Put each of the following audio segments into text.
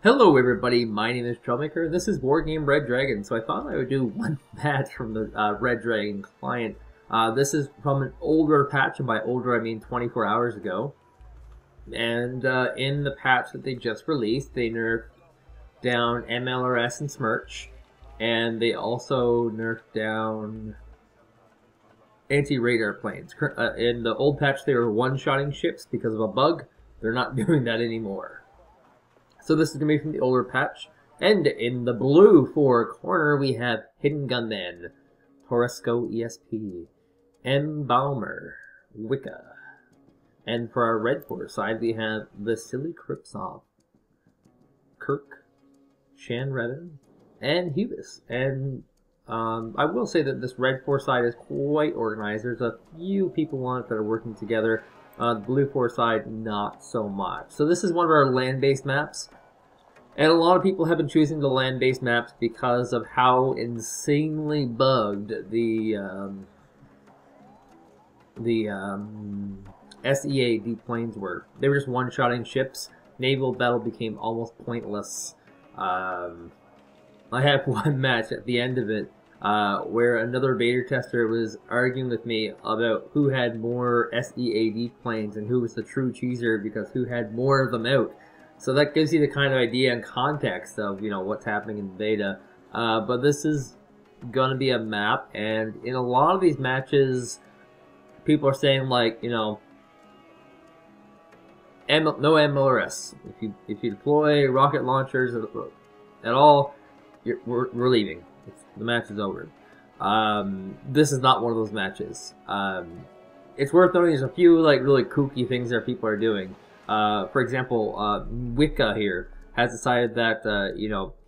Hello everybody, my name is Troublemaker. This is Wargame Red Dragon, so I thought I would do one patch from the Red Dragon client. This is from an older patch, and by older I mean 24 hours ago. And in the patch that they just released, they nerfed down MLRS and Smirch, and they also nerfed down anti-radar planes. In the old patch they were one-shotting ships because of a bug. They're not doing that anymore. So this is going to be from the older patch. And in the blue 4 corner, we have Hidden Gunman, Torresco ESP, M. Balmer, Wicca. And for our red 4 side, we have Vassily Krypsov, Kirk, Shan Revan, and Hubis. And I will say that this red 4 side is quite organized. There's a few people on it that are working together. The blue 4 side, not so much. So this is one of our land-based maps. And a lot of people have been choosing the land-based maps because of how insanely bugged the SEA deep planes were. They were just one-shotting ships. Naval battle became almost pointless. I had one match at the end of it where another beta tester was arguing with me about who had more SEAD planes and who was the true cheeser because who had more of them out. So that gives you the kind of idea and context of, what's happening in the beta. But this is going to be a map, and in a lot of these matches, people are saying, like, no MLRS. If you deploy rocket launchers at all, we're leaving. The match is over. This is not one of those matches. It's worth noting there's a few really kooky things that people are doing. For example, Wicca here has decided that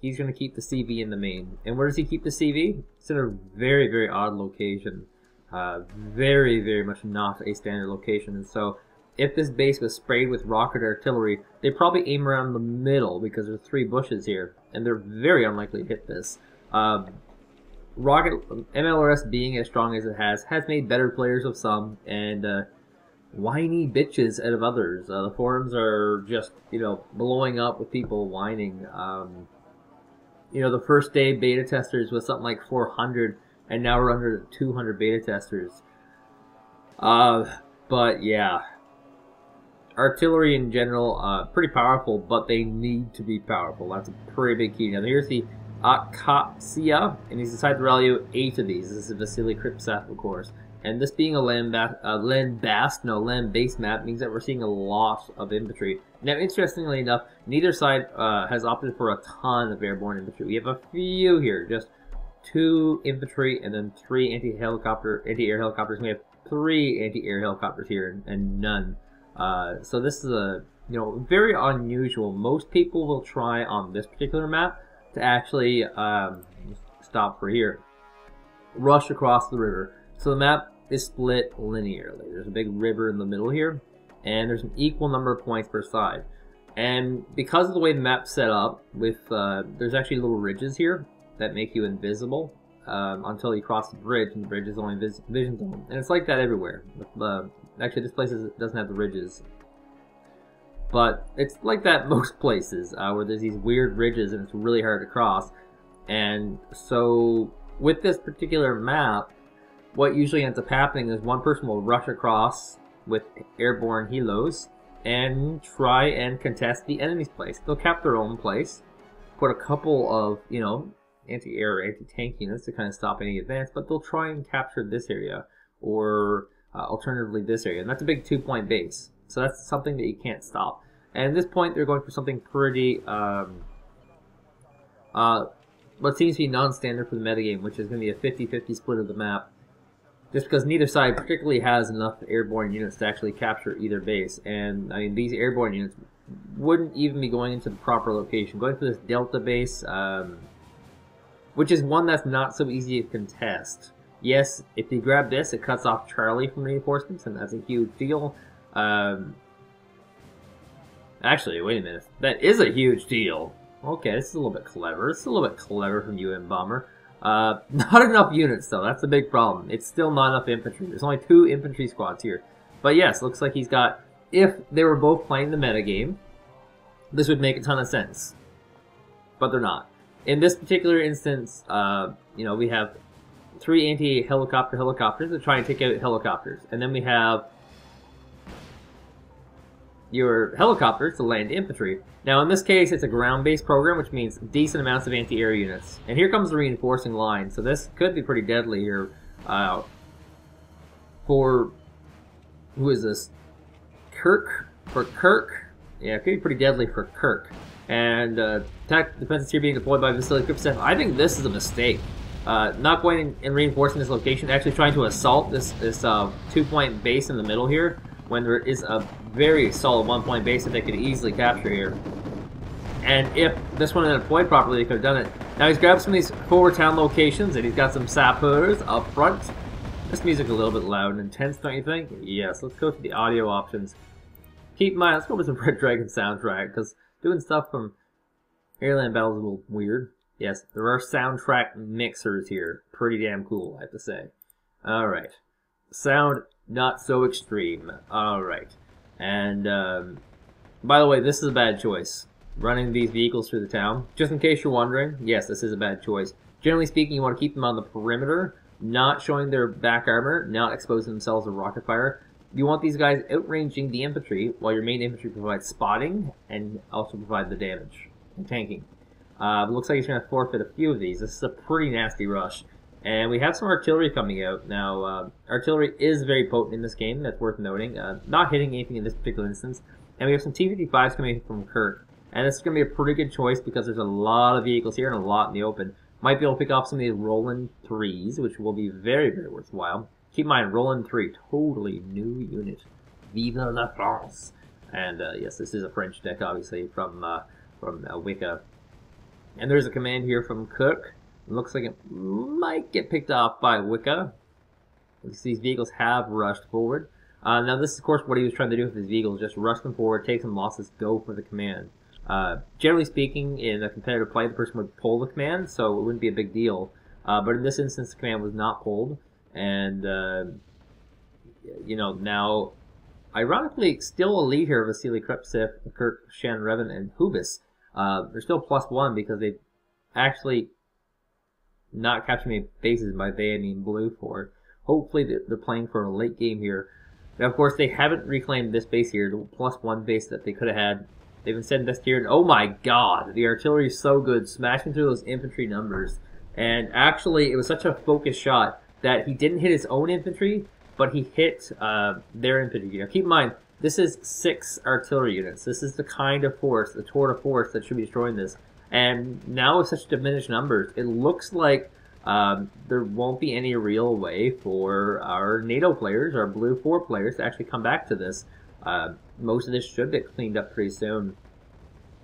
he's going to keep the CV in the main. And where does he keep the CV? It's in a very, very odd location. Very, very much not a standard location. And so if this base was sprayed with rocket artillery, they'd probably aim around the middle because there's 3 bushes here, and they're very unlikely to hit this. MLRS being as strong as it has made better players of some, and whiny bitches out of others. The forums are just, blowing up with people whining. The first day beta testers was something like 400, and now we're under 200 beta testers. But yeah. Artillery in general, pretty powerful, but they need to be powerful. That's a pretty big key. Now here's the Akatsia, and he's decided to rally 8 of these. This is Vassily Krypsov, of course. And this being a land-based map means that we're seeing a lot of infantry. Now, interestingly enough, neither side has opted for a ton of airborne infantry. We have a few here, just 2 infantry and then 3 anti-air helicopters. We have 3 anti-air helicopters here and none. So this is very unusual. Most people will try on this particular map to actually stop for here, rush across the river. So the map is split linearly. There's a big river in the middle here, and there's an equal number of points per side. And because of the way the map's set up, with there's actually little ridges here that make you invisible until you cross the bridge, and the bridge is only vision zone. And it's like that everywhere. Actually, this place doesn't have the ridges, but it's like that most places where there's these weird ridges and it's really hard to cross. And so with this particular map, what usually ends up happening is one person will rush across with airborne helos and try and contest the enemy's place. They'll cap their own place, put a couple of, anti-air or anti-tank units to kind of stop any advance, but they'll try and capture this area, or alternatively this area. And that's a big 2-point base. So that's something that you can't stop. And at this point, they're going for something pretty, what seems to be non-standard for the metagame, which is going to be a 50-50 split of the map. Just because neither side particularly has enough airborne units to actually capture either base. And, I mean, these airborne units wouldn't even be going into the proper location. Going for this Delta base, which is one that's not so easy to contest. Yes, if you grab this, it cuts off Charlie from reinforcements, and that's a huge deal. Actually, wait a minute. That is a huge deal. Okay, this is a little bit clever. It's a little bit clever from you, M. Bomber. Not enough units, though. That's the big problem. It's still not enough infantry. There's only 2 infantry squads here. But yes, looks like he's got... If they were both playing the metagame, this would make a ton of sense. but they're not. In this particular instance, you know, we have 3 anti-helicopters that try and take out helicopters. And then we have your helicopters to land infantry. Now, in this case, it's a ground-based program, which means decent amounts of anti-air units. And here comes the reinforcing line, so this could be pretty deadly here. For... who is this? Kirk? For Kirk? Yeah, it could be pretty deadly for Kirk. And attack defenses here being deployed by Vassily Krypsov. I think this is a mistake. Not going and reinforcing this location, actually trying to assault this 2-point base in the middle here, when there is a very solid 1-point base that they could easily capture here. And if this one had deployed properly, they could have done it. Now he's grabbed some of these forward town locations, and he's got some sappers up front. This music is a little bit loud and intense, don't you think? Yes, let's go to the audio options. Keep in mind, let's go with some Red Dragon soundtrack, because doing stuff from Airland Battle is a little weird. Yes, there are soundtrack mixers here. Pretty damn cool, I have to say. Alright. Sound not so extreme. Alright. And, by the way, this is a bad choice. Running these vehicles through the town. Just in case you're wondering, yes, this is a bad choice. Generally speaking, you want to keep them on the perimeter, not showing their back armor, not exposing themselves to rocket fire. You want these guys outranging the infantry, while your main infantry provides spotting, and also provide the damage and tanking. Looks like he's going to forfeit a few of these. This is a pretty nasty rush. And we have some artillery coming out. Now, artillery is very potent in this game, that's worth noting. Not hitting anything in this particular instance. And we have some T-55s coming from Kirk. And this is going to be a pretty good choice because there's a lot of vehicles here and a lot in the open. Might be able to pick off some of these Roland 3s, which will be very, very worthwhile. Keep in mind, Roland 3, totally new unit. Vive la France! And yes, this is a French deck, obviously, from Wicca. And there's a command here from Cook. It looks like it might get picked off by Wicca. These vehicles have rushed forward. Now this is, of course, what he was trying to do with his vehicles. Just rush them forward, take some losses, go for the command. Generally speaking, in a competitive play, the person would pull the command, so it wouldn't be a big deal. But in this instance, the command was not pulled. And, you know, now, ironically, still a lead here, Vassily Krypsov, Kirk, Shan, Revan, and Hubis. They're still +1 because they've actually not captured any bases. By they, I mean blue for. Hopefully they're playing for a late game here. Now, of course, they haven't reclaimed this base here, the +1 base that they could have had. They've instead invested here. Oh my god, the artillery is so good, smashing through those infantry numbers. And actually, it was such a focused shot that he didn't hit his own infantry, but he hit their infantry. Now, keep in mind, this is 6 artillery units. This is the kind of force, the tour de force that should be destroying this. And now with such diminished numbers, it looks like there won't be any real way for our NATO players, our Blue 4 players, to actually come back to this. Most of this should get cleaned up pretty soon.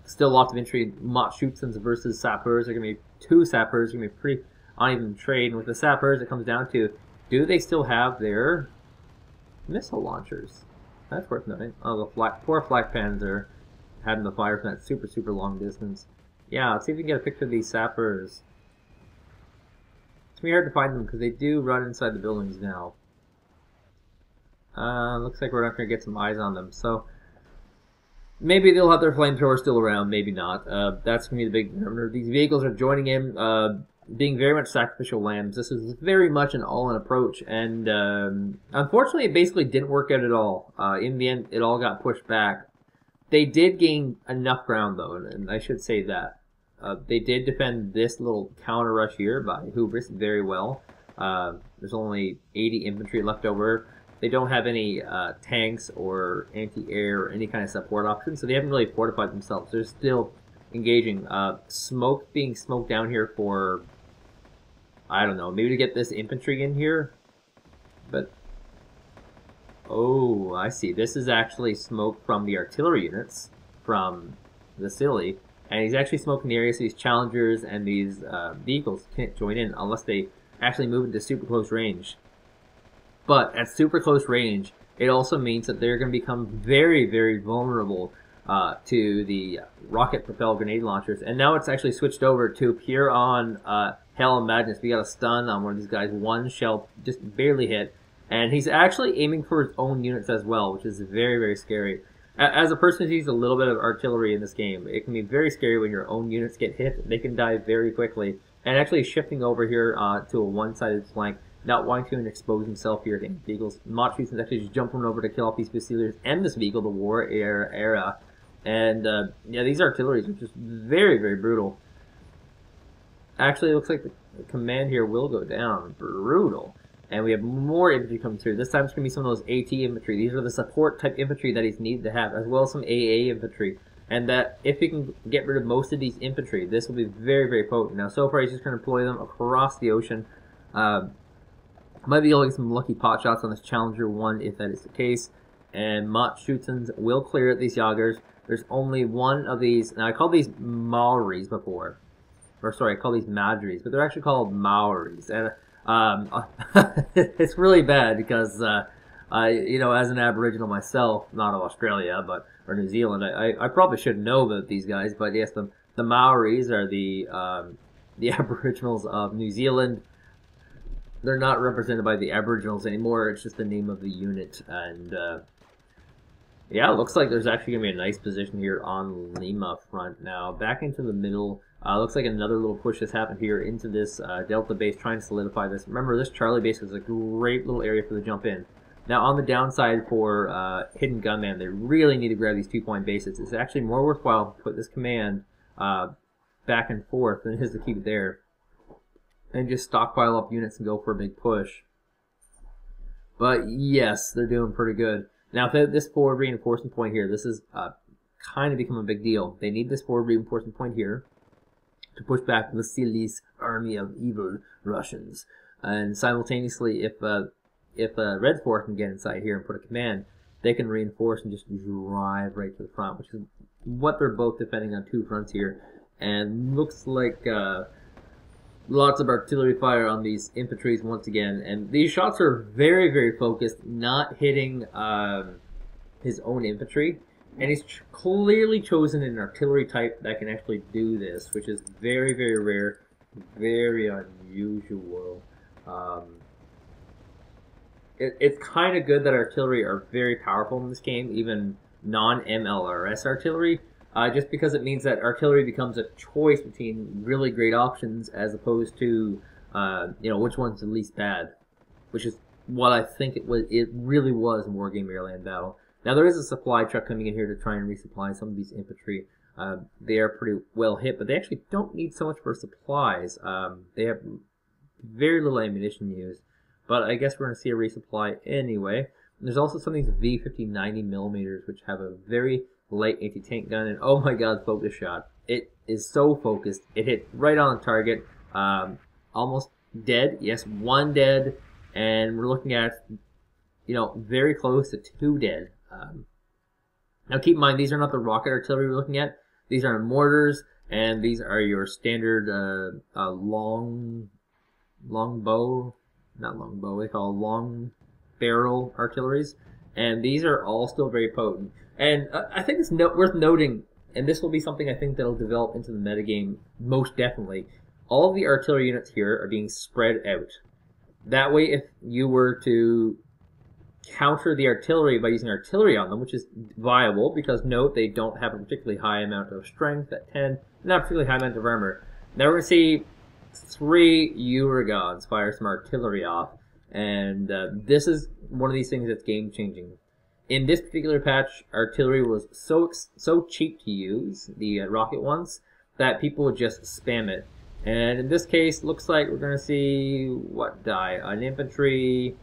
Still lots of infantry, Shootsuns versus sappers. There are going to be 2 sappers. They're going to be pretty uneven trade. And with the sappers, it comes down to, do they still have their missile launchers? That's worth noting. Oh, the poor flak panzer having the fire from that super, super long distance. Yeah, let's see if we can get a picture of these sappers. It's going to be hard to find them because they do run inside the buildings now. Looks like we're not going to get some eyes on them. So, maybe they'll have their flamethrowers still around, maybe not. That's going to be the big number. These vehicles are joining in, being very much sacrificial lambs. This is very much an all-in approach, and unfortunately it basically didn't work out at all. In the end, it all got pushed back. They did gain enough ground, though, and I should say that. They did defend this little counter rush here by Hubris very well. There's only 80 infantry left over. They don't have any tanks or anti-air or any kind of support options, so they haven't really fortified themselves. They're still engaging. Smoke being smoked down here for, I don't know, maybe to get this infantry in here. But, oh, I see. This is actually smoke from the artillery units from Vassily. And he's actually smoking the area, so these challengers and these vehicles can't join in unless they actually move into super close range. But at super close range, it also means that they're going to become very, very vulnerable to the rocket-propelled grenade launchers. And now it's actually switched over to pure on Hell and Madness. We got a stun on one of these guys. One shell just barely hit. And he's actually aiming for his own units as well, which is very, very scary. As a person who sees a little bit of artillery in this game, it can be very scary when your own units get hit. They can die very quickly. And actually shifting over here to a one-sided flank, not wanting to expose himself here to vehicles. Mott's actually just jumping over to kill off these Fusiliers and this vehicle, the War era. And yeah, these artilleries are just very, very brutal. Actually, it looks like the command here will go down. Brutal. And we have more infantry coming through. This time it's going to be some of those AT infantry. These are the support type infantry that he's needed to have, as well as some AA infantry. And that if he can get rid of most of these infantry, this will be very, very potent. Now, so far he's just going to deploy them across the ocean. Might be able to get some lucky pot shots on this Challenger 1 if that is the case. And Mott Schützens will clear these Jagers. There's only one of these. Now, I called these Maoris before. Or sorry, I call these Madries, but they're actually called Maoris. And it's really bad because, you know, as an Aboriginal myself, not of Australia, or New Zealand, I probably should know about these guys. But yes, the Maoris are the Aboriginals of New Zealand. They're not represented by the Aboriginals anymore. It's just the name of the unit. And yeah, it looks like there's actually going to be a nice position here on Lima front. Now, back into the middle. Looks like another little push has happened here into this Delta base, trying to solidify this. Remember, this Charlie base is a great little area for the jump in. Now, on the downside for Hidden Gunman, they really need to grab these 2-point bases. It's actually more worthwhile to put this command back and forth than it is to keep it there. And just stockpile up units and go for a big push. But yes, they're doing pretty good. Now, if this forward reinforcement point here, this is kind of become a big deal. They need this forward reinforcement point here to push back Vasily's army of evil Russians. And simultaneously, if Red Force can get inside here and put a command, they can reinforce and just drive right to the front, which is what they're both defending on two fronts here. And looks like lots of artillery fire on these infantries once again. And these shots are very, very focused, not hitting his own infantry. And he's clearly chosen an artillery type that can actually do this, which is very, very rare, very unusual. It's kind of good that artillery are very powerful in this game, even non-MLRS artillery, just because it means that artillery becomes a choice between really great options as opposed to, you know, which one's the least bad, which is what I think it really was in Wargame Airland Battle. Now, there is a supply truck coming in here to try and resupply some of these infantry. They are pretty well hit, but they actually don't need so much for supplies. They have very little ammunition used, but I guess we're going to see a resupply anyway. And there's also some of these V50 90mm, which have a very light anti-tank gun, and oh my god, focus shot. It is so focused. It hit right on the target. Almost dead. Yes, one dead, and we're looking at, you know, very close to 2 dead. Now keep in mind, these are not the rocket artillery we're looking at. These are mortars, and these are your standard long bow, not long bow, they call long barrel artilleries. And these are all still very potent. And I think it's worth noting, and this will be something I think that'll develop into the metagame most definitely. All of the artillery units here are being spread out. That way, if you were to counter the artillery by using artillery on them, which is viable, because note, they don't have a particularly high amount of strength at 10, not a particularly high amount of armor. Now we're going to see 3 Uragons fire some artillery off, and this is one of these things that's game-changing. In this particular patch, artillery was so cheap to use, the rocket ones, that people would just spam it. And in this case, looks like we're going to see, what die? An infantry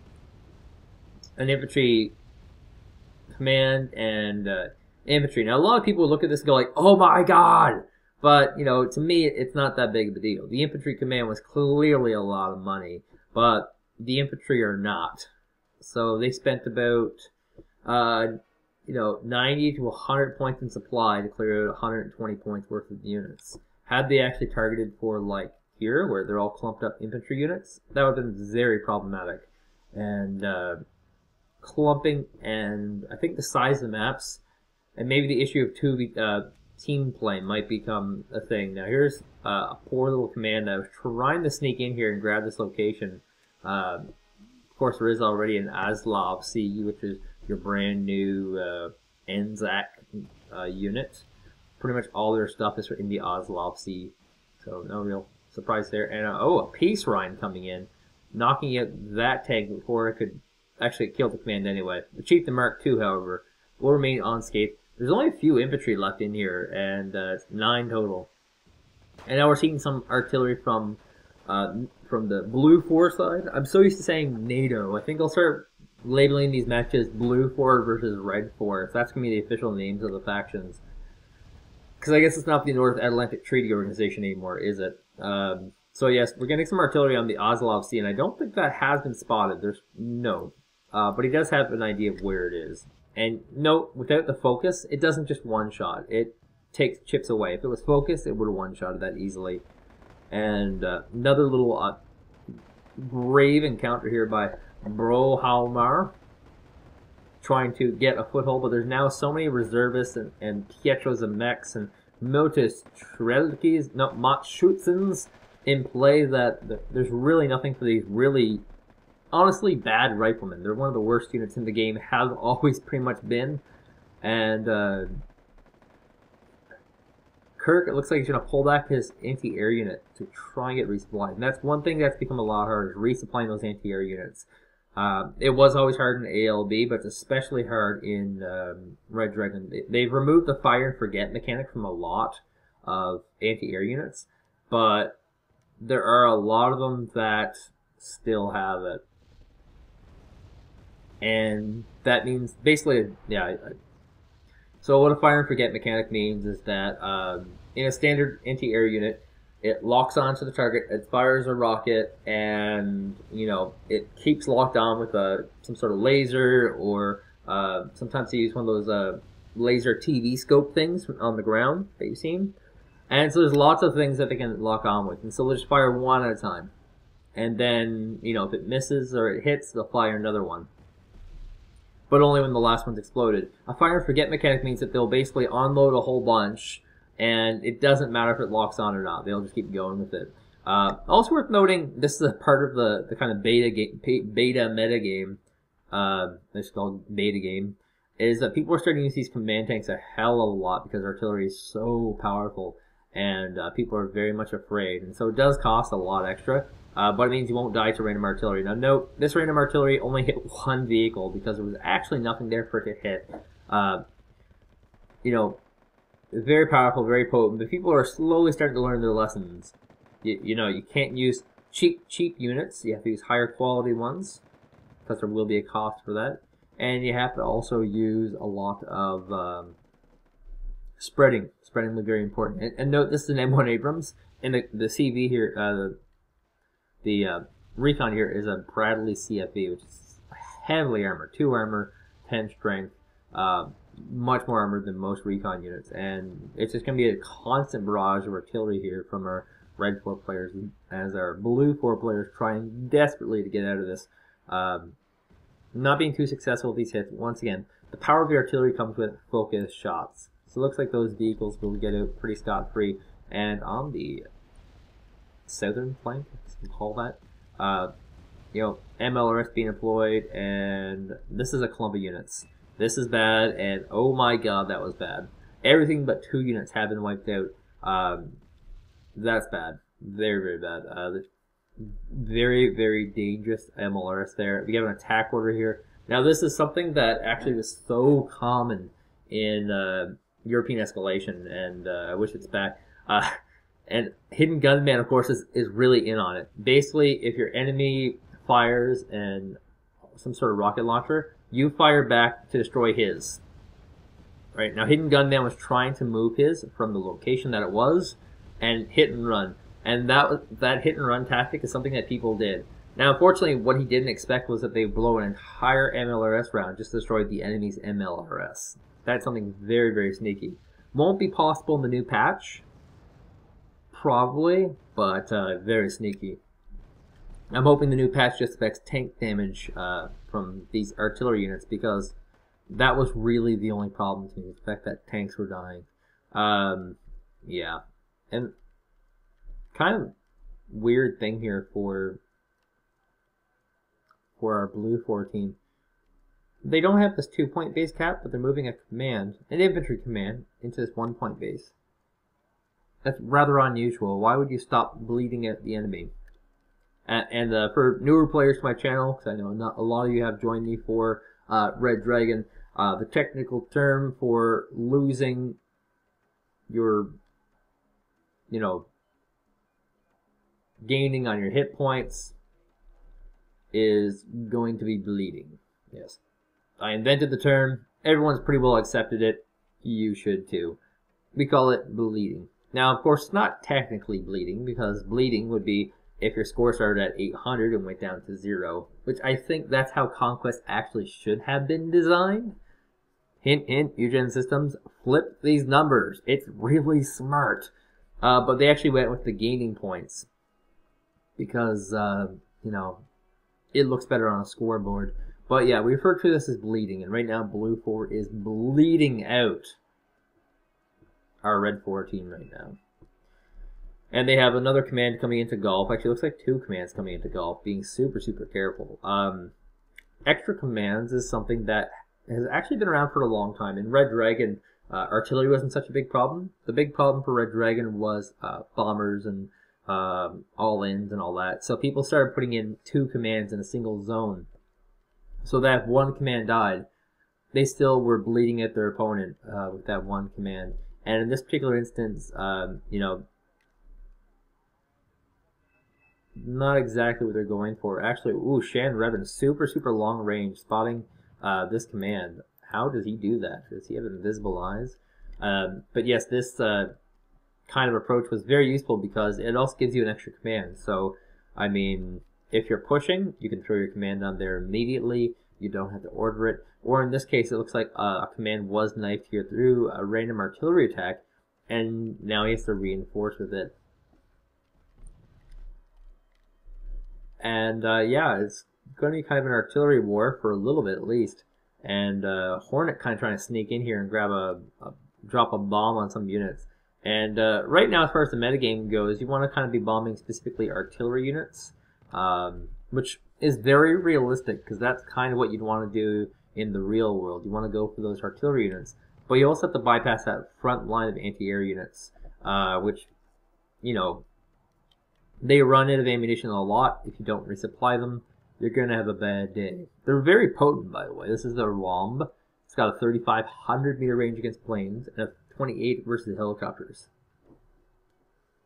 command and infantry. Now, a lot of people look at this and go like, oh my god! But, you know, to me, it's not that big of a deal. The infantry command was clearly a lot of money, but the infantry are not. So they spent about, you know, 90 to 100 points in supply to clear out 120 points worth of units. Had they actually targeted for, like, here, where they're all clumped up infantry units, that would have been very problematic. And, clumping, and I think the size of the maps, and maybe the issue of team play might become a thing. Now, here's a poor little command that was trying to sneak in here and grab this location. Of course, there is already an Aslov Sea, which is your brand new Anzac unit. Pretty much all their stuff is in the Ozlov Sea, so no real surprise there. And oh, a Peace Rhine coming in, knocking out that tank before it could actually kill the command anyway. The Chieftain Mark II, however, will remain unscathed. There's only a few infantry left in here, and it's 9 total. And now we're seeing some artillery from the Blue 4 side. I'm so used to saying NATO. I think I'll start labeling these matches Blue 4 versus Red 4. So that's going to be the official names of the factions. Because I guess it's not the North Atlantic Treaty Organization anymore, is it? So yes, we're getting some artillery on the Ozlov Sea, and I don't think that has been spotted. There's no. But he does have an idea of where it is. And note, without the focus, it doesn't just one-shot. It takes chips away. If it was focused, it would have one-shotted that easily. And another little brave encounter here by Brohalmar, trying to get a foothold, but there's now so many reservists and Pietro Zemeckis and Motus Trelkis, no, Matschutzens in play that there's really nothing for these really, honestly, bad riflemen. They're one of the worst units in the game, have always pretty much been. And Kirk, it looks like he's going to pull back his anti-air unit to try and get resupplied. And that's one thing that's become a lot harder, is resupplying those anti-air units. It was always hard in ALB, but it's especially hard in Red Dragon. They've removed the fire and forget mechanic from a lot of anti-air units, but there are a lot of them that still have it. And that means, basically, yeah. So what a fire and forget mechanic means is that in a standard anti-air unit, it locks onto the target, it fires a rocket, and, you know, it keeps locked on with some sort of laser, or sometimes they use one of those laser TV scope things on the ground that you've seen. And so there's lots of things that they can lock on with, and so they'll just fire one at a time. And then, you know, if it misses or it hits, they'll fire another one. But only when the last one's exploded. A fire and forget mechanic means that they'll basically unload a whole bunch, and it doesn't matter if it locks on or not. They'll just keep going with it. Also worth noting, this is a part of the kind of beta meta game. It's called beta game. Is that people are starting to use these command tanks a hell of a lot because artillery is so powerful, and people are very much afraid. And so it does cost a lot extra, but it means you won't die to random artillery. Now note, this random artillery only hit one vehicle because there was actually nothing there for it to hit. You know, very powerful, very potent, but people are slowly starting to learn their lessons. You know, you can't use cheap units. You have to use higher quality ones, because there will be a cost for that. And you have to also use a lot of spreading. Spreading will be very important. And note, this is an M1 Abrams, and the CV here, the recon here is a Bradley CFV, which is heavily armored. 2 armor, 10 strength, much more armored than most recon units, and it's just going to be a constant barrage of artillery here from our Red 4 players, as our Blue 4 players trying desperately to get out of this. Not being too successful with these hits. Once again, the power of the artillery comes with focused shots. So it looks like those vehicles will get out pretty scot-free. And on the southern flank, as we call that, you know, MLRS being employed, and this is a clump of units. This is bad, and oh my god, that was bad. Everything but 2 units have been wiped out. That's bad. Very, very bad. Very, very dangerous MLRS there. We have an attack order here. Now, this is something that actually was so common in European escalation, and I wish it's back. And Hidden Gunman, of course, is really in on it. Basically, if your enemy fires and some sort of rocket launcher, you fire back to destroy his. Right, now Hidden Gunman was trying to move his from the location that it was and hit and run. And that hit and run tactic is something that people did. Now, unfortunately, what he didn't expect was that they would blow an entire MLRS round just to destroy the enemy's MLRS. That's something very, very sneaky. Won't be possible in the new patch, probably, but very sneaky. I'm hoping the new patch just affects tank damage from these artillery units, because that was really the only problem to me, the fact that tanks were dying. Yeah. And kind of weird thing here for our Blue 4 team. they don't have this 2-point base cap, but they're moving a command, an infantry command, into this 1-point base. That's rather unusual. Why would you stop bleeding at the enemy? And for newer players to my channel, because I know not a lot of you have joined me for Red Dragon, the technical term for losing your, gaining on your hit points is going to be bleeding. Yes. I invented the term. Everyone's pretty well accepted it. You should too. We call it bleeding. Now, of course, it's not technically bleeding, because bleeding would be if your score started at 800 and went down to 0, which I think that's how Conquest actually should have been designed. Hint, hint, Eugen Systems, flip these numbers. It's really smart. But they actually went with the gaining points because, it looks better on a scoreboard. But yeah, we refer to this as bleeding, and right now Blue 4 is bleeding out our Red 4 team right now. And they have another command coming into golf. Actually, it looks like 2 commands coming into golf, being super, super careful. Extra commands is something that has actually been around for a long time. In Red Dragon, artillery wasn't such a big problem. The big problem for Red Dragon was bombers and all-ins and all that. So people started putting in 2 commands in a single zone. So that if one command died, they still were bleeding at their opponent with that one command. And in this particular instance, not exactly what they're going for. Actually, Shan Revan, super, super long range, spotting this command. How does he do that? Does he have invisible eyes? But yes, this kind of approach was very useful because it also gives you an extra command. So, I mean, if you're pushing, you can throw your command on there immediately. You don't have to order it. Or in this case, it looks like a command was knifed here through a random artillery attack, and now he has to reinforce with it. And yeah, it's going to be kind of an artillery war for a little bit at least. And Hornet kind of trying to sneak in here and grab drop a bomb on some units. And right now, as far as the metagame goes, you want to kind of be bombing specifically artillery units, which is very realistic because that's kind of what you'd want to do in the real world. You want to go for those artillery units, but you also have to bypass that front line of anti-air units, which, they run out of ammunition a lot. If you don't resupply them, you're going to have a bad day. They're very potent, by the way. This is the Romb. It's got a 3,500 meter range against planes and a 28 versus helicopters.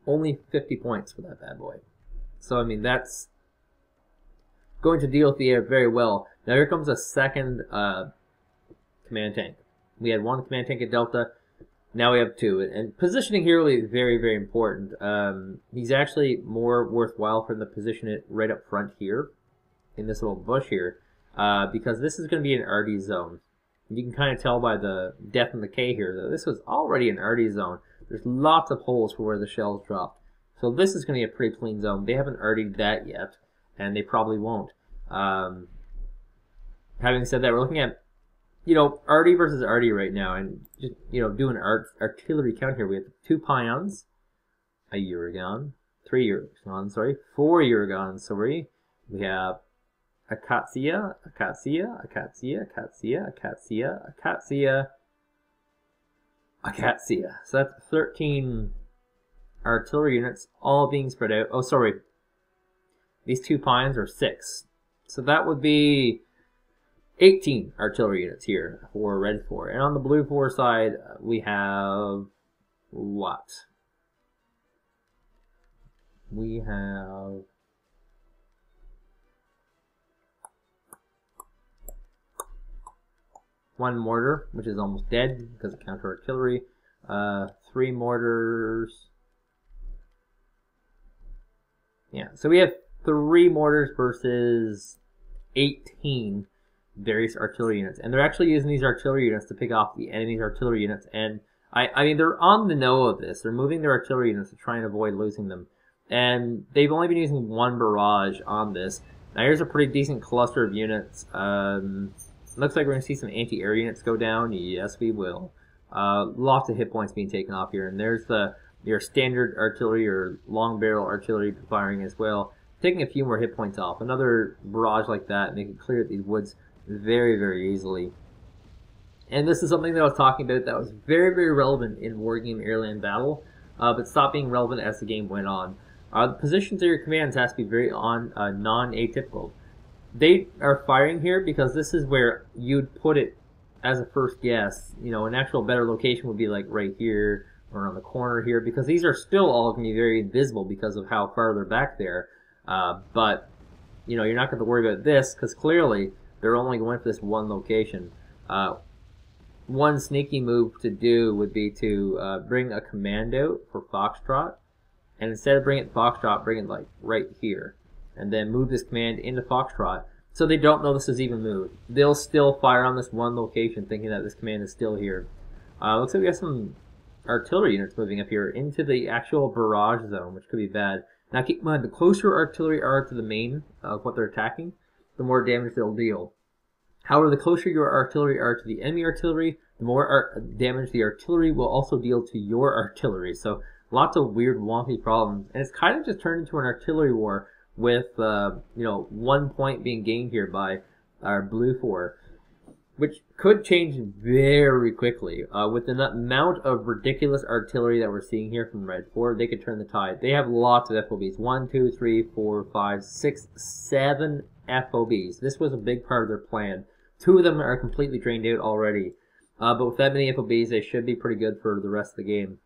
Only 50 points for that bad boy. So, I mean, that's going to deal with the air very well. Now, here comes a second command tank. We had 1 command tank at Delta. Now we have 2. And positioning here really is very, very important. He's actually more worthwhile for them to position it right up front here, in this little bush here, because this is going to be an RD zone. You can kind of tell by the death and decay here that this was already an RD zone. There's lots of holes for where the shells dropped. So this is going to be a pretty clean zone. They haven't RD'd that yet, and they probably won't. Having said that, we're looking at, RD versus RD right now, and just, doing artillery count here. We have 2 Pions, a Uragan, 3 Uragan, sorry, 4 Uragan, sorry. We have Akatsiya, Akatsiya, Akatsiya, Akatsiya, Akatsiya, Akatsiya, Akatsiya. So that's 13 artillery units, all being spread out. Oh, sorry. These 2 Pions are 6. So that would be 18 artillery units here for Red 4. And on the Blue 4 side, we have what? We have one mortar, which is almost dead because of counter artillery. 3 mortars. Yeah, so we have 3 mortars versus 18 various artillery units, and they're actually using these artillery units to pick off the enemy's artillery units. And I mean, they're on the know of this. They're moving their artillery units to try and avoid losing them, and they've only been using 1 barrage on this. Now here's a pretty decent cluster of units. Looks like we're going to see some anti-air units go down. Yes, we will. Lots of hit points being taken off here, and there's your standard artillery or long barrel artillery firing as well, taking a few more hit points off. Another barrage like that, and they can clear these woods very, very easily. And this is something that I was talking about that was very, very relevant in Wargame Airland Battle, but stopped being relevant as the game went on. The positions of your commands has to be very non-atypical. They are firing here because this is where you'd put it as a first guess. You know, an actual better location would be like right here or on the corner here, because these are still all going to be very invisible because of how far they're back there. But, you know, you're not going to worry about this because clearly they're only going for this one location. One sneaky move to do would be to bring a command out for Foxtrot, and instead of bringing it Foxtrot, bring it like right here, and then move this command into Foxtrot, so they don't know this is even moved. They'll still fire on this one location, thinking that this command is still here. Looks like we got some artillery units moving up here into the actual barrage zone, which could be bad. Now keep in mind, the closer artillery are to the main of what they're attacking, the more damage they'll deal. However, the closer your artillery are to the enemy artillery, the more damage the artillery will also deal to your artillery. So lots of weird, wonky problems, and it's kind of just turned into an artillery war with you know, 1 point being gained here by our blue 4, which could change very quickly. With the amount of ridiculous artillery that we're seeing here from red 4, they could turn the tide. They have lots of FOBs. 1, 2, 3, 4, 5, 6, 7 FOBs. This was a big part of their plan. 2 of them are completely drained out already. But with that many FOBs, they should be pretty good for the rest of the game.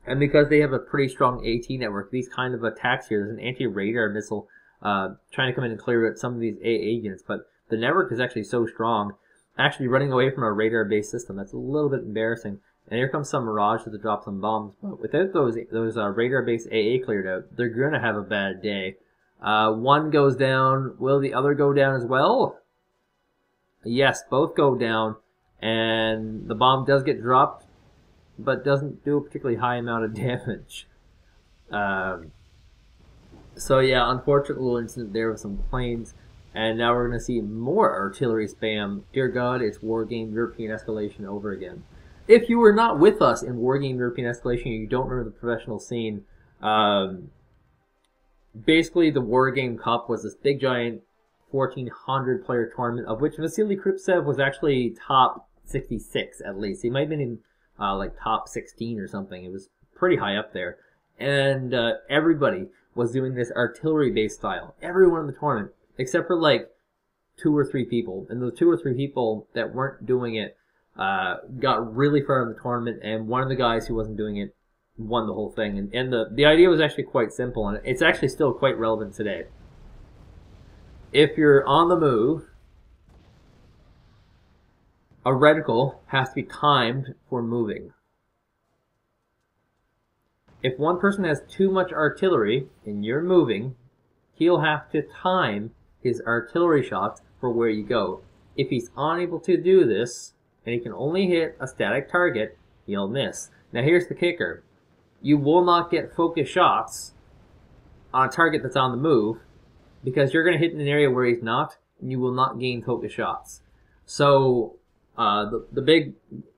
And because they have a pretty strong AT network, these kind of attacks here, there's an anti-radar missile trying to come in and clear out some of these AA units, but the network is actually so strong, actually running away from a radar-based system. That's a little bit embarrassing. And here comes some Mirage to drop some bombs, but without those radar-based AA cleared out, they're going to have a bad day. One goes down. Will the other go down as well? Yes, both go down, and the bomb does get dropped, but doesn't do a particularly high amount of damage. So yeah, unfortunate little incident there with some planes, and now we're going to see more artillery spam. Dear God, it's Wargame European Escalation over again. If you were not with us in Wargame European Escalation and you don't remember the professional scene, basically the Wargame Cup was this big giant 1,400 player tournament, of which Vassily Krypsov was actually top 66 at least. He might have been in like top 16 or something. It was pretty high up there. And everybody was doing this artillery-based style. Everyone in the tournament, except for like 2 or 3 people. And the 2 or 3 people that weren't doing it got really far in the tournament, and one of the guys who wasn't doing it won the whole thing. And the idea was actually quite simple, and it's actually still quite relevant today. If you're on the move, a reticle has to be timed for moving. If one person has too much artillery and you're moving, he'll have to time his artillery shots for where you go. If he's unable to do this, and he can only hit a static target, he'll miss. Now here's the kicker. You will not get focus shots on a target that's on the move, because you're going to hit in an area where he's not, and you will not gain focus shots. So, the big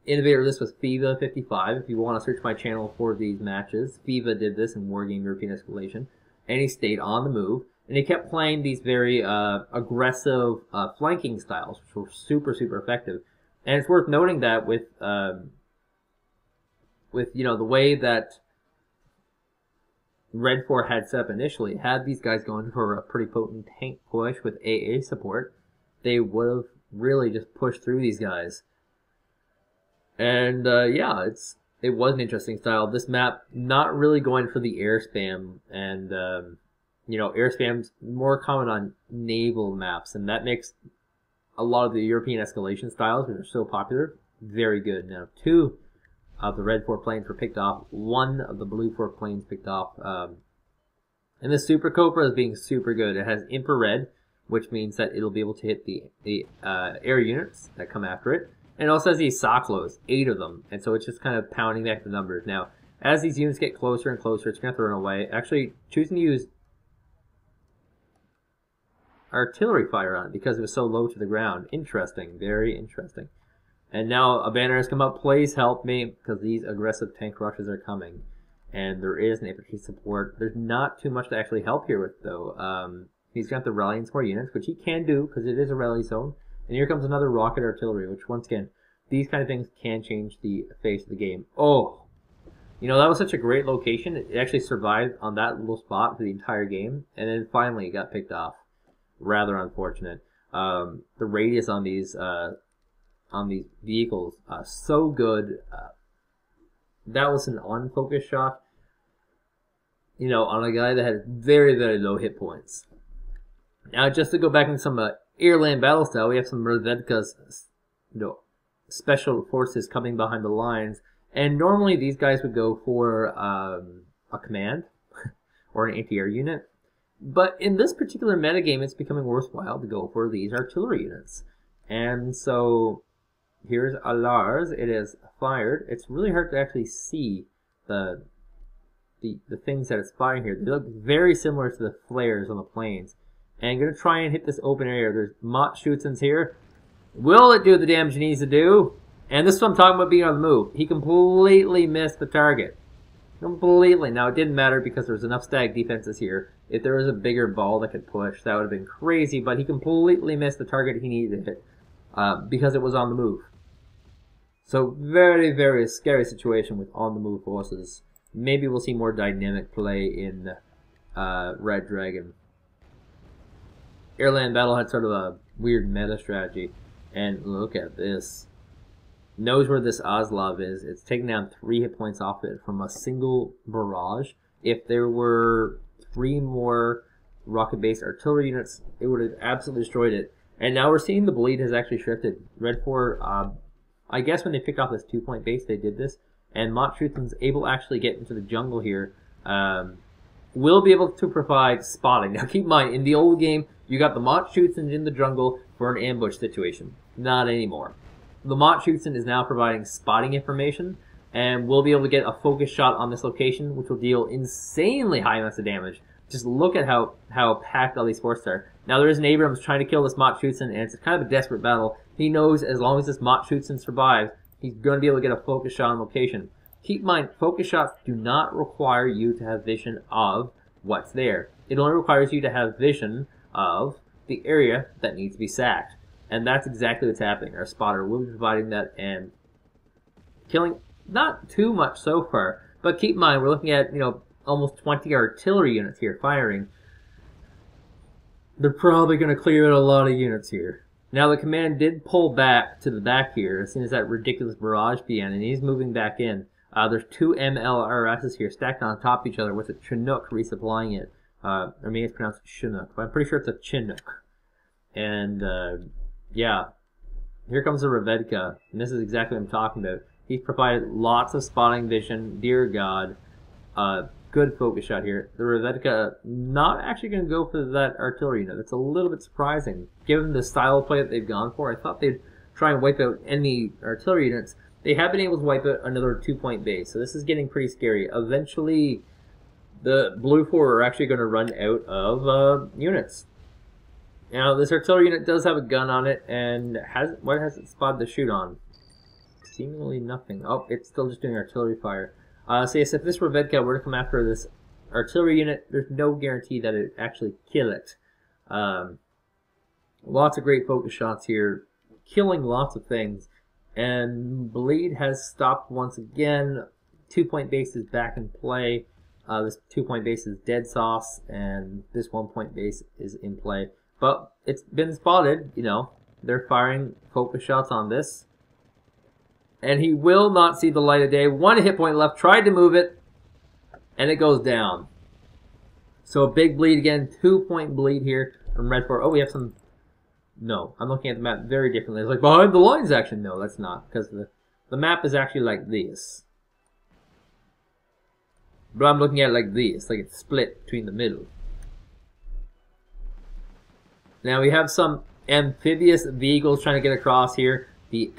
innovator of this was FIFA55. If you want to search my channel for these matches, FIFA did this in Wargame European Escalation, and he stayed on the move, and he kept playing these very aggressive flanking styles, which were super, super effective. And it's worth noting that with you know, the way that Red 4 had set up initially, had these guys going for a pretty potent tank push with AA support, they would have really just pushed through these guys. And yeah, it was an interesting style. This map not really going for the air spam, and you know, air spam's more common on naval maps, and that makes a lot of the European escalation styles, which are so popular, very good. Now, 2 of the red 4 planes were picked off. 1 of the blue 4 planes picked off. And the Super Cobra is being super good. It has infrared, which means that it'll be able to hit the air units that come after it. And it also has these Soklos, 8 of them. And so it's just kind of pounding back the numbers. Now, as these units get closer and closer, it's going to throw away. Actually, choosing to use artillery fire on it because it was so low to the ground. Interesting. Very interesting. And now a banner has come up. Please help me, because these aggressive tank rushes are coming. And there is an infantry support. There's not too much to actually help here with, though. He's going to have to rally in some more units, which he can do, because it is a rally zone. And here comes another rocket artillery, which once again, these kind of things can change the face of the game. Oh, you know, that was such a great location. It actually survived on that little spot for the entire game, and then finally it got picked off. Rather unfortunate. The radius on these vehicles, so good. That was an unfocused shot, you know, on a guy that had very, very low hit points. Now, just to go back in some air-land battle style, we have some Medvedka's, you know, special forces coming behind the lines, and normally these guys would go for a command or an anti-air unit. But in this particular metagame, it's becoming worthwhile to go for these artillery units. And so here's a Lars. It is fired. It's really hard to actually see the things that it's firing here. They look very similar to the flares on the planes. And I'm going to try and hit this open area. There's Mott Schützens here. Will it do the damage it needs to do? And this is what I'm talking about being on the move. He completely missed the target. Completely. Now, it didn't matter because there's enough static defenses here. If there was a bigger ball that could push, that would have been crazy. But he completely missed the target he needed to hit because it was on the move. So, very, very scary situation with on-the-move forces. Maybe we'll see more dynamic play in Red Dragon. Airland Battle had sort of a weird meta strategy. And look at this. Knows where this Oslov is. It's taking down 3 hit points off it from a single barrage. If there were 3 more rocket-based artillery units, it would have absolutely destroyed it. And now we're seeing the bleed has actually shifted. Red 4, I guess when they picked off this 2-point base, they did this. And Mott Schützen's able to actually get into the jungle here. Will be able to provide spotting. Now keep in mind, in the old game, you got the Mott Schützen in the jungle for an ambush situation. Not anymore. The Mott Schützen is now providing spotting information, and we'll be able to get a focus shot on this location, which will deal insanely high amounts of damage. Just look at how packed all these forces are. Now there is an Abrams trying to kill this Mott Schützen, and it's kind of a desperate battle. He knows as long as this Mott Schützen survives, he's going to be able to get a focus shot on location. Keep in mind, focus shots do not require you to have vision of what's there. It only requires you to have vision of the area that needs to be sacked. And that's exactly what's happening. Our spotter will be providing that and killing not too much so far. But keep in mind, we're looking at, you know, almost 20 artillery units here firing. They're probably going to clear out a lot of units here. Now the command did pull back to the back here as soon as that ridiculous barrage began, and he's moving back in. There's 2 MLRSs here stacked on top of each other with a Chinook resupplying it. I mean, it's pronounced Chinook, but I'm pretty sure it's a Chinook. And, yeah, here comes the Revedka, and this is exactly what I'm talking about. He's provided lots of spotting vision, dear God. Good focus shot here. The Revedka not actually going to go for that artillery unit. That's a little bit surprising. Given the style of play that they've gone for, I thought they'd try and wipe out enemy artillery units. They have been able to wipe out another 2-point base, so this is getting pretty scary. Eventually, the Blue 4 are actually going to run out of units. Now, this artillery unit does have a gun on it, and what has it spotted to shoot on? Seemingly nothing. Oh, it's still just doing artillery fire. So yes, if this Revedka were to come after this artillery unit, there's no guarantee that it actually kill it. Lots of great focus shots here, killing lots of things. And bleed has stopped once again. 2-point base is back in play. This 2-point base is dead sauce, and this 1-point base is in play. But it's been spotted, you know. They're firing focus shots on this. And he will not see the light of day. 1 hit point left. Tried to move it. And it goes down. So a big bleed again. 2-point bleed here from Red 4. Oh, we have some... No, I'm looking at the map very differently. It's like behind the lines action. No, that's not. Because the map is actually like this. But I'm looking at it like this. Like it's split between the middle. Now we have some amphibious vehicles trying to get across here. The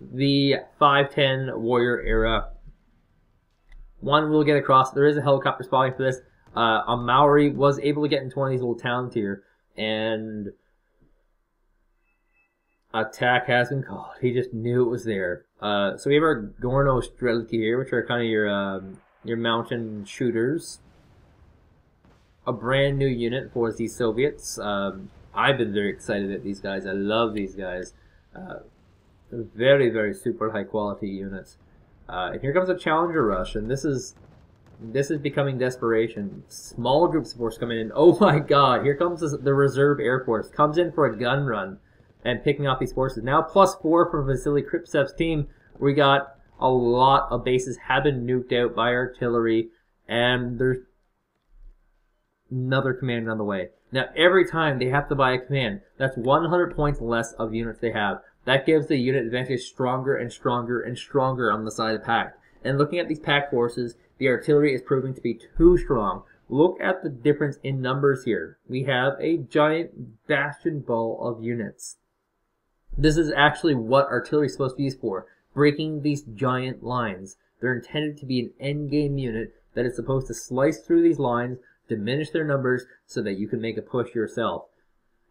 FV510 Warrior era. One will get across. There is a helicopter spotting for this. A Maori was able to get into one of these little towns here. And... attack has been called. He just knew it was there. So we have our Gorno Strelki here, which are kind of your mountain shooters. A brand new unit for the Soviets. I've been very excited at these guys. I love these guys. Very, very super high quality units. And here comes a Challenger rush, and this is becoming desperation. Small groups of force coming in. Oh my god, here comes the reserve air force. Comes in for a gun run and picking off these forces. Now +4 for Vassily Krypsov's team. We got a lot of bases have been nuked out by artillery, and there's another command on the way. Now every time they have to buy a command, that's 100 points less of units they have. That gives the unit advantage stronger and stronger and stronger on the side of pack. And looking at these pack forces, the artillery is proving to be too strong. Look at the difference in numbers here. We have a giant bastion ball of units. This is actually what artillery is supposed to be used for, breaking these giant lines. They're intended to be an endgame unit that is supposed to slice through these lines, diminish their numbers, so that you can make a push yourself.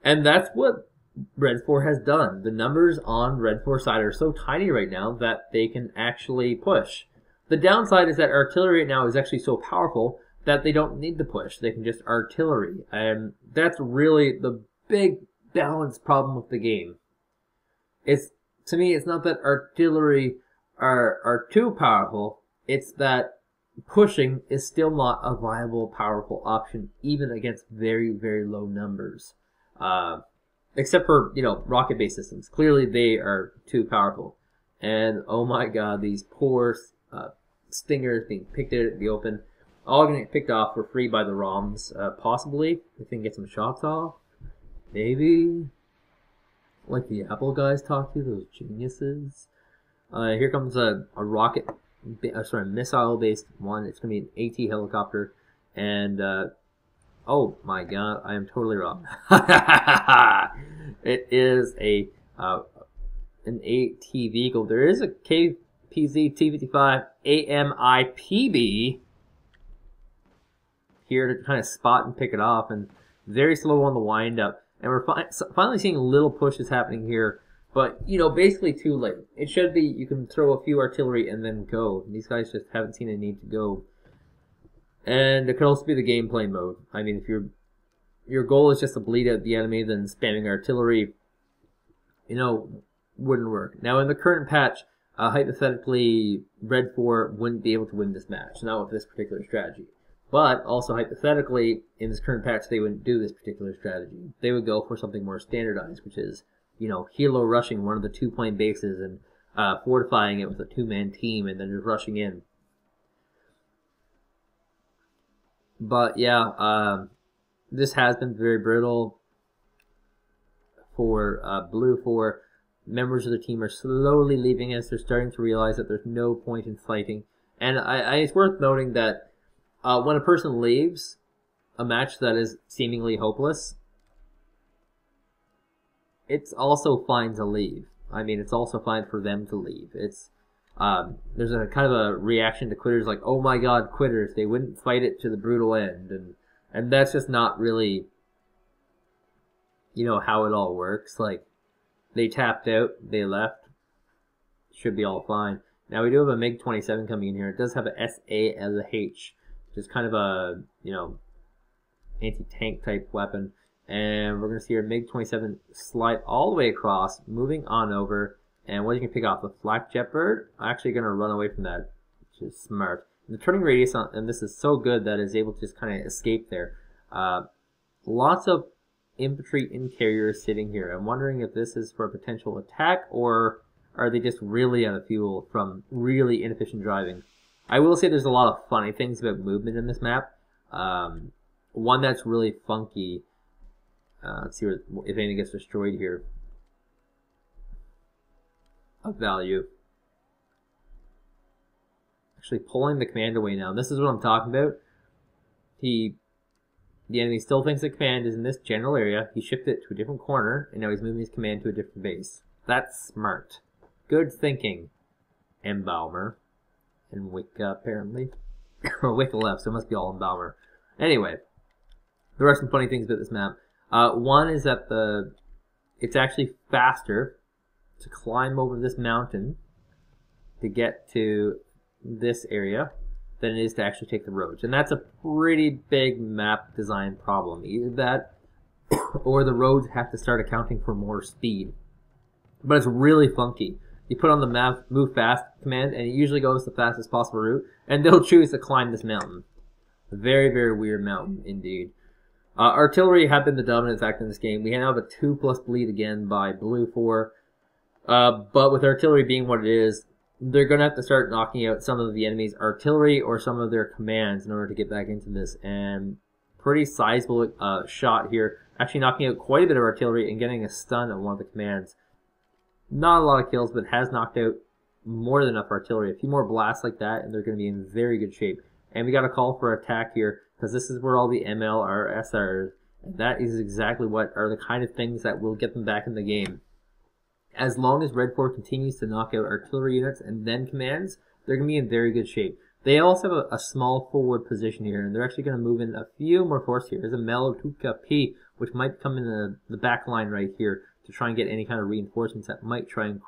And that's what Red 4 has done. The numbers on Red 4 side are so tiny right now that they can actually push. The downside is that artillery right now is actually so powerful that they don't need to push. They can just artillery. And that's really the big balance problem with the game. To me, it's not that artillery are too powerful. It's that pushing is still not a viable, powerful option, even against very, very low numbers. Except for, rocket-based systems. Clearly, they are too powerful. And, oh my god, these poor stingers being picked out at the open. All going to get picked off for free by the ROMs. Possibly, if they can get some shots off. Maybe. Like the Apple guys talk to, those geniuses. Here comes a rocket, missile-based one. It's going to be an AT helicopter. And, oh my god, I am totally wrong. It is an AT vehicle. There is a KPZ T-55 AMIPB here to kind of spot and pick it off, and very slow on the wind-up. And we're finally seeing little pushes happening here, but, basically too late. It should be, you can throw a few artillery and then go. These guys just haven't seen a need to go. And it could also be the gameplay mode. I mean, if your goal is just to bleed out the enemy, then spamming artillery, wouldn't work. Now, in the current patch, hypothetically, Red 4 wouldn't be able to win this match, not with this particular strategy. But also, hypothetically, in this current patch, they wouldn't do this particular strategy. They would go for something more standardized, which is, helo rushing one of the 2-point bases and fortifying it with a 2-man team and then just rushing in. But yeah, this has been very brittle for Blue 4. Members of the team are slowly leaving us. They're starting to realize that there's no point in fighting. And it's worth noting that when a person leaves a match that is seemingly hopeless, it's also fine to leave. I mean, it's also fine for them to leave. It's there's a kind of a reaction to quitters like, oh my god, quitters, they wouldn't fight it to the brutal end. And that's just not really, how it all works. Like, they tapped out, they left, should be all fine. Now, we do have a MiG-27 coming in here. It does have a SALH, which is kind of a, anti-tank type weapon. And we're going to see our MiG-27 slide all the way across, moving on over. And what you can pick off, the flak jet bird, I'm actually going to run away from that, which is smart. The turning radius, and this is so good that it's able to just kind of escape there. Lots of infantry in carriers sitting here. I'm wondering if this is for a potential attack, or are they just really out of fuel from really inefficient driving? I will say there's a lot of funny things about movement in this map. One that's really funky. Let's see if anything gets destroyed here. Of value. Actually pulling the command away now. This is what I'm talking about. The enemy still thinks the command is in this general area. He shifted it to a different corner, and now he's moving his command to a different base. That's smart. Good thinking, Embaumer. And Wicca, apparently. Wicca left, so it must be all Embaumer. Anyway, there are some funny things about this map. One is that it's actually faster to climb over this mountain to get to this area than it is to actually take the roads. And that's a pretty big map design problem. Either that or the roads have to start accounting for more speed. But it's really funky. You put on the map move fast command, and it usually goes the fastest possible route, and they'll choose to climb this mountain. A very, very weird mountain indeed. Artillery have been the dominant factor in this game. We now have a 2+ bleed again by blue 4. But with artillery being what it is, they're going to have to start knocking out some of the enemy's artillery or some of their commands in order to get back into this. And pretty sizable shot here. Actually knocking out quite a bit of artillery and getting a stun on one of the commands. Not a lot of kills, but has knocked out more than enough artillery. A few more blasts like that, and they're going to be in very good shape. And we got a call for attack here, because this is where all the MLRS are. And that is exactly what are the kind of things that will get them back in the game. As long as Red 4 continues to knock out artillery units and then commands, they're going to be in very good shape. They also have a small forward position here, and they're actually going to move in a few more forces here. There's a Melotuka P, which might come in the back line right here to try and get any kind of reinforcements that might try and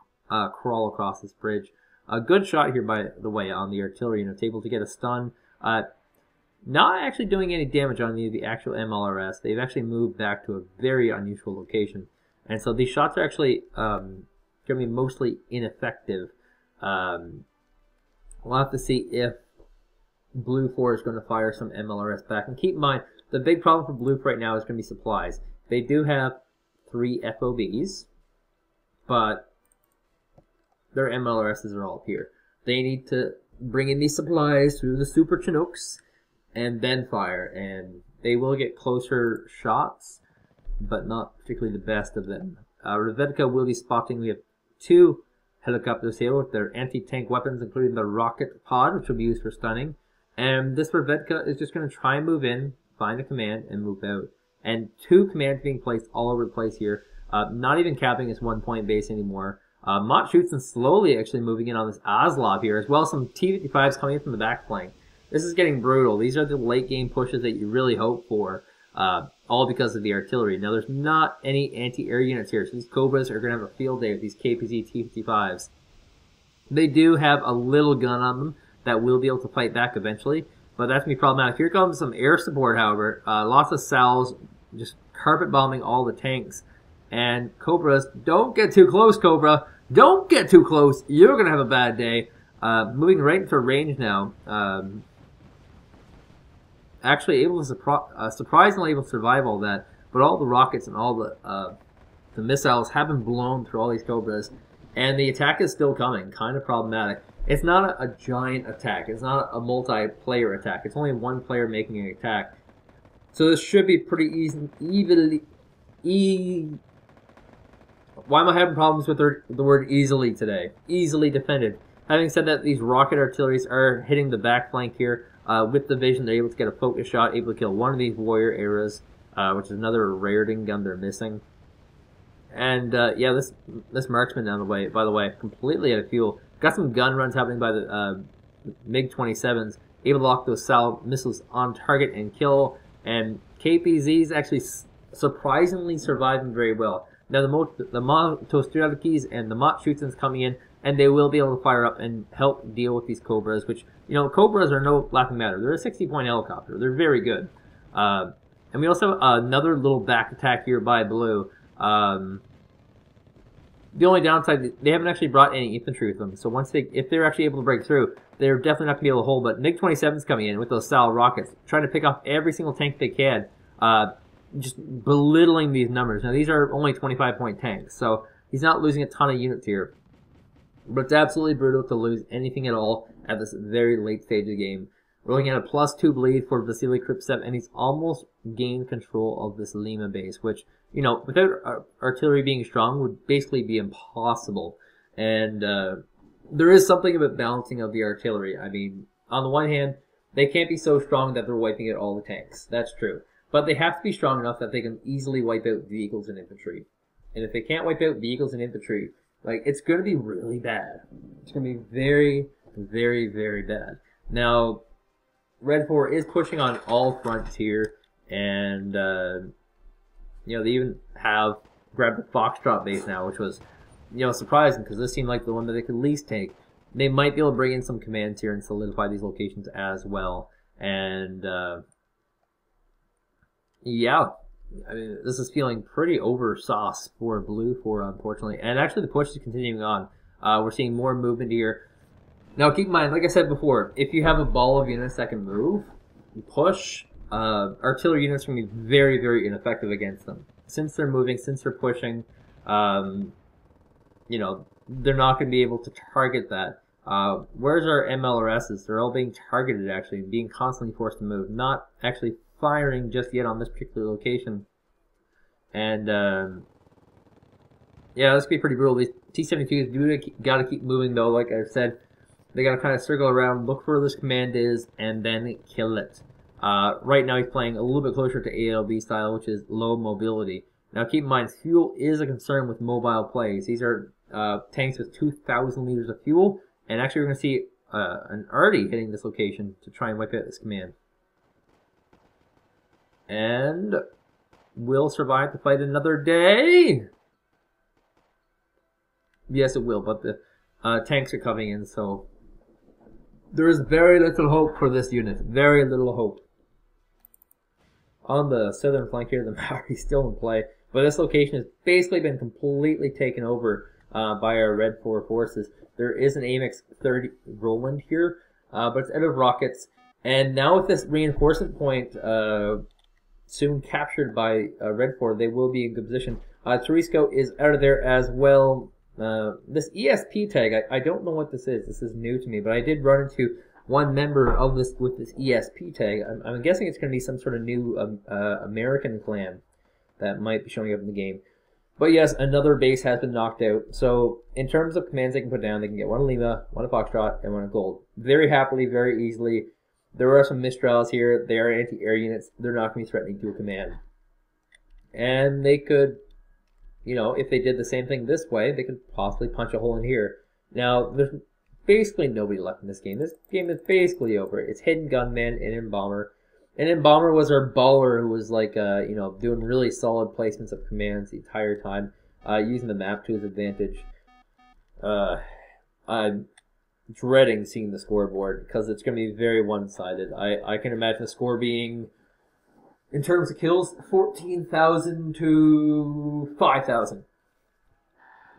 crawl across this bridge. A good shot here, by the way, on the artillery units, able to get a stun. Not actually doing any damage on the actual MLRS. They've actually moved back to a very unusual location. And so these shots are actually going to be mostly ineffective. We'll have to see if Blue 4 is going to fire some MLRS back. And keep in mind, the big problem for Blue right now is going to be supplies. They do have 3 FOBs, but their MLRSs are all up here. They need to bring in these supplies through the Super Chinooks and then fire, and they will get closer shots, but not particularly the best of them. Revedka will be spotting. We have 2 helicopters here with their anti-tank weapons, including the rocket pod, which will be used for stunning. And this Revedka is just going to try and move in, find a command, and move out. And 2 commands being placed all over the place here. Not even capping his 1-point base anymore. Mott shoots and slowly actually moving in on this Aslov here, as well as some T-55s coming in from the back flank. This is getting brutal. These are the late game pushes that you really hope for, all because of the artillery. Now, there's not any anti-air units here, so these Cobras are going to have a field day with these KPZ T-55s. They do have a little gun on them that will be able to fight back eventually, but that's going to be problematic. Here comes some air support, however. Lots of SALs just carpet bombing all the tanks. And Cobras, don't get too close, Cobra. Don't get too close. You're going to have a bad day. Moving right into range now. Actually able to surprisingly able to survive all that. But all the rockets and all the missiles have been blown through all these Cobras. And the attack is still coming. Kind of problematic. It's not a giant attack. It's not a multiplayer attack. It's only one player making an attack. So this should be pretty why am I having problems with the word easily today? Easily defended. Having said that, these rocket artilleries are hitting the back flank here. With the vision, they're able to get a focus shot, able to kill one of these warrior eras, which is another Raritan gun they're missing. And yeah, this marksman down the way, by the way, completely out of fuel. Got some gun runs happening by the MiG-27s, able to lock those SAL missiles on target and kill. And KPZ's actually surprisingly surviving very well. Now the Motostravskis and the Mott Schutzens coming in, and they will be able to fire up and help deal with these Cobras, which, you know, Cobras are no laughing matter. They're a 60-point helicopter. They're very good. And we also have another little back attack here by Blue. The only downside, they haven't actually brought any infantry with them, so if they're actually able to break through, they're definitely not going to be able to hold. But MiG-27's coming in with those SAL rockets, trying to pick off every single tank they can, just belittling these numbers. Now, these are only 25-point tanks, so he's not losing a ton of units here. But it's absolutely brutal to lose anything at all at this very late stage of the game. We're looking at a +2 bleed for Vassily Krypsov, and he's almost gained control of this Lima base, which, you know, without artillery being strong, would basically be impossible. And there is something about balancing of the artillery. I mean, on the one hand, they can't be so strong that they're wiping out all the tanks. That's true. But they have to be strong enough that they can easily wipe out vehicles and infantry. And if they can't wipe out vehicles and infantry, like, it's going to be really bad. It's going to be very, very, very bad. Now, Red 4 is pushing on all fronts here, and, you know, they even have grabbed the Foxtrot base now, which was, you know, surprising, because this seemed like the one that they could least take. They might be able to bring in some commands here and solidify these locations as well. And, yeah, I mean, this is feeling pretty oversauce for blue for, unfortunately. And actually, the push is continuing on. We're seeing more movement here. Now, keep in mind, like I said before, if you have a ball of units that can move, you push, artillery units are going to be very, very ineffective against them. Since they're moving, since they're pushing, you know, they're not going to be able to target that. Where's our MLRSs? They're all being targeted, actually, being constantly forced to move, not actually firing just yet on this particular location. And, yeah, this could be pretty brutal. These T-72s do got to keep moving, though, like I said. They got to kind of circle around, look where this command is, and then kill it. Right now he's playing a little bit closer to ALB style, which is low mobility. Now keep in mind, fuel is a concern with mobile plays. These are tanks with 2,000 liters of fuel, and actually we're going to see an Arty hitting this location to try and wipe out this command. And will survive to fight another day? Yes, it will, but the tanks are coming in, so there is very little hope for this unit. Very little hope. On the southern flank here, the Maori's still in play, but this location has basically been completely taken over by our Red 4 forces. There is an AMX 30 Roland here, but it's out of rockets. And now with this reinforcement point soon captured by Red 4, they will be in good position. Turisco is out of there as well. This ESP tag, I don't know what this is. This is new to me, but I did run into one member of this with this ESP tag. I'm guessing it's going to be some sort of new American clan that might be showing up in the game. But yes, another base has been knocked out. So in terms of commands they can put down, they can get one in Lima, one in Foxtrot, and one in Gold. Very happily, very easily. There are some Mistrals here. They are anti-air units. They're not going to be threatening to a command. And they could, you know, if they did the same thing this way, they could possibly punch a hole in here. Now, there's basically nobody left in this game. This game is basically over. It's Hidden Gunman and Embomber. And Embomber was our baller who was like, you know, doing really solid placements of commands the entire time, using the map to his advantage. I'm dreading seeing the scoreboard because it's going to be very one-sided. I can imagine the score being, in terms of kills, 14,000 to 5,000.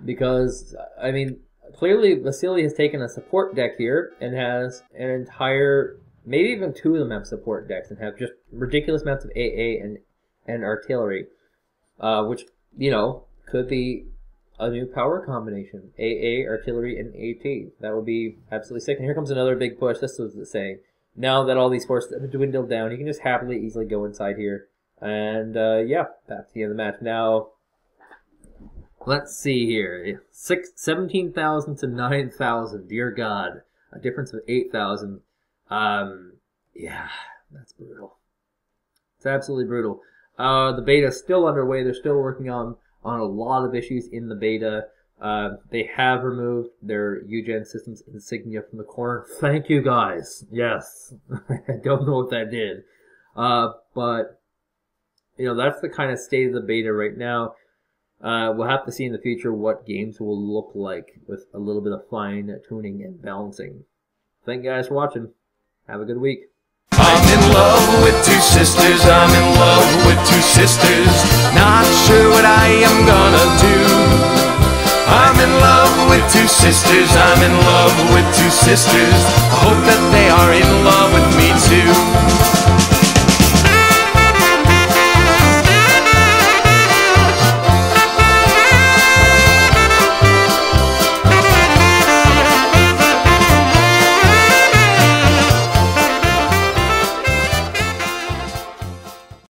Because, I mean, clearly Vassily has taken a support deck here and has an entire, maybe even two of them have support decks and have just ridiculous amounts of AA and artillery. Which, you know, could be a new power combination. AA, artillery, and AT. That would be absolutely sick. And here comes another big push. This was the saying. Now that all these forces have dwindled down, you can just happily, easily go inside here. And, yeah, that's the end of the match. Now, let's see here. 17,000 to 9,000. Dear God. A difference of 8,000. Yeah, that's brutal. It's absolutely brutal. The beta's still underway. They're still working on a lot of issues in the beta. They have removed their UGen systems insignia from the corner. Thank you, guys. Yes. I don't know what that did. But, you know, that's the kind of state of the beta right now. We'll have to see in the future what games will look like with a little bit of fine tuning and balancing. Thank you guys for watching. Have a good week. I'm in love with two sisters, I'm in love with two sisters. Not sure what I am gonna do. I'm in love with two sisters, I'm in love with two sisters. I hope that they are in love with me too.